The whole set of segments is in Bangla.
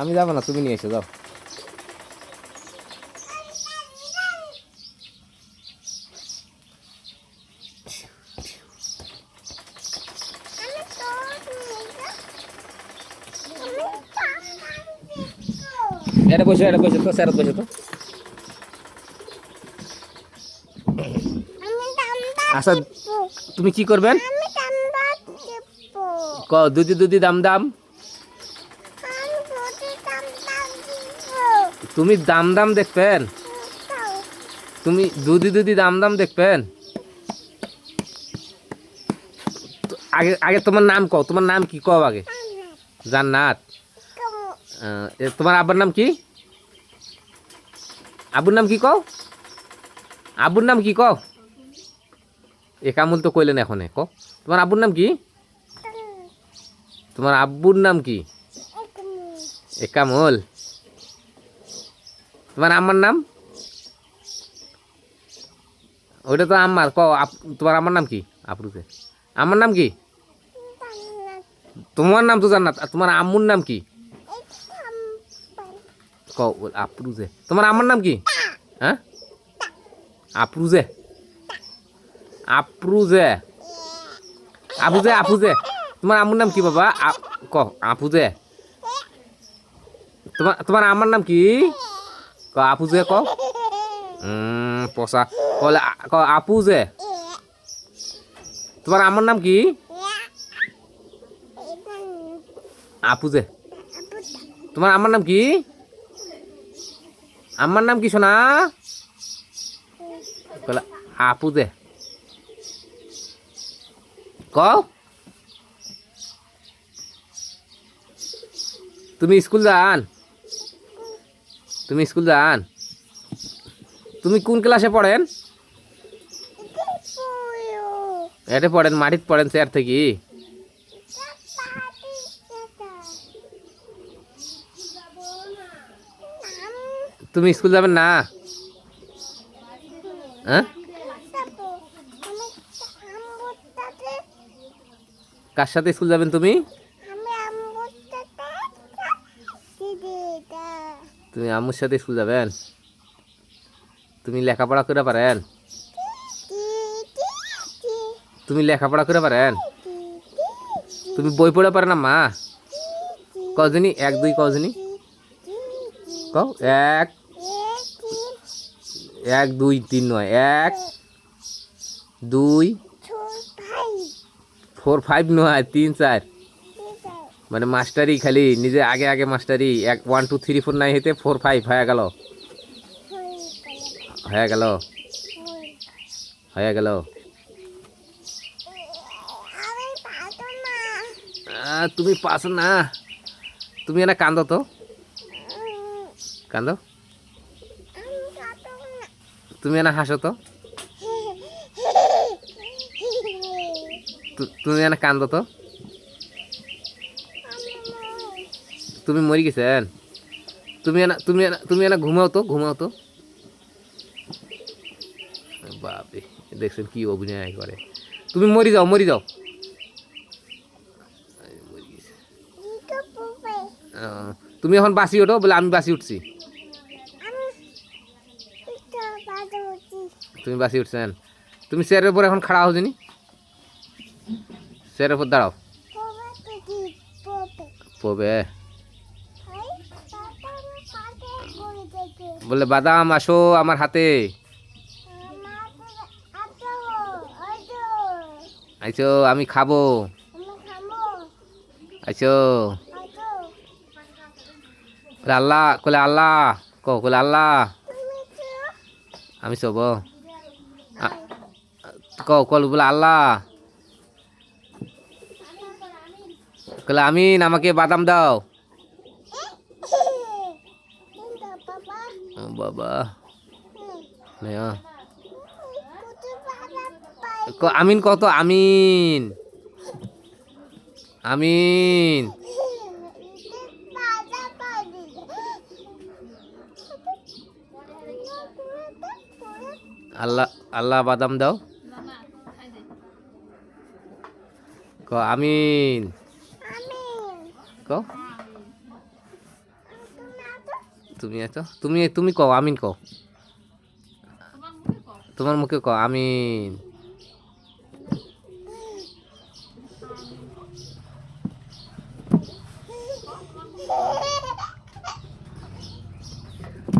আমি যাবো না, তুমি নিয়ে এসো, যাও। এটা বসে তো, স্যার বসে তো। আচ্ছা, তুমি কি করবেন? দুদি দাম দাম। তুমি দাম দাম দেখবেন, তুমি দুদি দাম দাম দেখবেন। আগে আগে তোমার নাম কও, তোমার নাম কি কও আগে? জান্নাত। তোমার আব্বার নাম কি? আব্বুর নাম কি কও? আব্বুর নাম কি কও? একামুল তো কইলেন এখন, কও তোমার আব্বুর নাম কি? তোমার আব্বুর নাম কি? একামুল। তোমার আম্মার নাম? ওইটা তো আম্মার, কও তোমার আম্মার নাম কি? আপরুকে আমার নাম কি? তোমার নাম তো জান্নাত, আর তোমার আম্মুর নাম কি? কও আপরুজে। তোমার আম্মার নাম কি? হ্যাঁ, আপরুজে। আপরুজে, আপুজে, আপুজে। তোমার আম্মুর নাম কি বাবা? ক আপুজে। তোমার আমার নাম কি? ক আপুজে, ক। পচা কলে, ক আপুজে। তোমার আমার নাম কি? আপুজে। তোমার আমার নাম কি? আমার নাম কি সোনা? কলে আপুজে। কও তুমি স্কুল যান? তুমি স্কুল যান? তুমি কোন ক্লাসে পড়েন? এটা পড়েন, মাটিত পড়েন, চেয়ার থেকে। তুমি স্কুল যাবেন না? হ্যাঁ, কার সাথে স্কুল যাবেন তুমি? তুমি আম্মুর সাথে স্কুল যাবেন? তুমি লেখাপড়া করে পারেন? তুমি লেখাপড়া করে পারেন? তুমি বই পড়ে পারেন না মা? কজনী? এক দুই কজনী কও? এক, এক দুই তিন নয়, এক দুই, 4 5 নয়, 3 4। মানে মাস্টারি খালি নিজে আগে আগে মাস্টারি। 1 2 3 4 নাই হইতে 4 5 হয়ে গেল, হয়ে গেল, হয়ে গেল। তুমি পাস না, তুমি এনা কান্দো তো, কান্দো। তুমি এনা হাসো তো, তুমি এনা কান্দো তো। তুমি মরি গেছেন? তুমি এনা ঘুমাও তো, ঘুমাও তো। বাপরে, দেখছেন কি অভিনয় করে। তুমি মরি যাও, মরি যাও। তুমি এখন বাসি ওঠো, বলে আমি বাসি উঠছি। তুমি বাসি উঠছেন? তুমি চেয়ারের উপর এখন খাড়া হও যিনি, চেয়ারের উপর দাঁড়াও। পবে বলে বাদাম আসো আমার হাতে। আইছো, আমি খাবো। আইছো, আল্লাহ কলে, আল্লাহ কলে আল্লাহ। আমি সব কল বলে আল্লাহ কলে আমিন, আমাকে বাদাম দাও। বাবা আমিন কত? আমিন, আমিন। আল্লাহ, আল্লাহ বাদাম দাও। ক আমিন, ক তুমি আছো, তুমি তুমি কও আমিন কও, তোমার মুখে কও আমিন।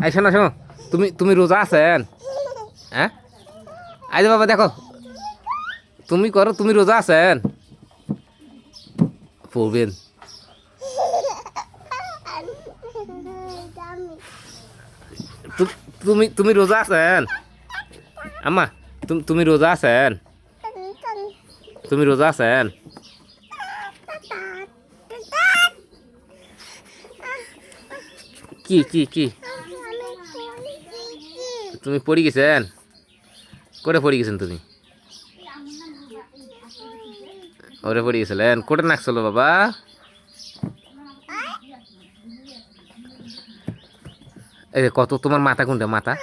এই শোনো শোনো, তুমি তুমি রোজা আছেন? হ্যাঁ, আই বাবা দেখো, তুমি করো, তুমি রোজা আছেন? পড়বেন। তুমি তুমি রোজা আছেন আম্মা? তুমি রোজা আছেন? তুমি রোজা আছেন? কি কি কি তুমি পড়ে গেছেন? করে পড়ে গেছেন তুমি? ওরে পড়ে গেছিলেন, কোটে নাকছিল বাবা? এই যে কত, তোমার মাথা কোনটা মাথা?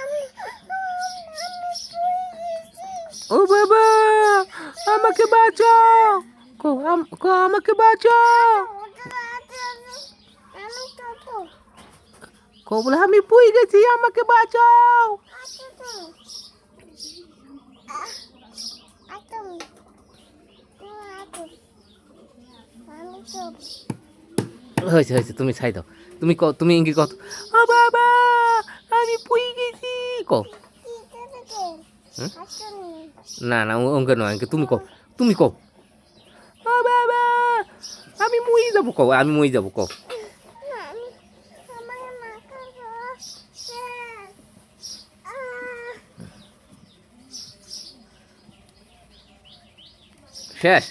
ও বাবা, আমাকে বাঁচাও, কো আমাকে বাঁচাও, কো বলে আমি পুই গেছি, আমাকে বাঁচাও। হয়েছে হয়েছে, তুমি ছাই দাও, তুমি ক, তুমি ইঙ্গি কত, ও বাবা আমি পুই গেছি, কো। না না অঙ্কে নয়, অঙ্কে তুমি কও, তুমি কও, ও বাবা আমি মুই যাবো, কও আমি মুই যাবো, কও। শেষ।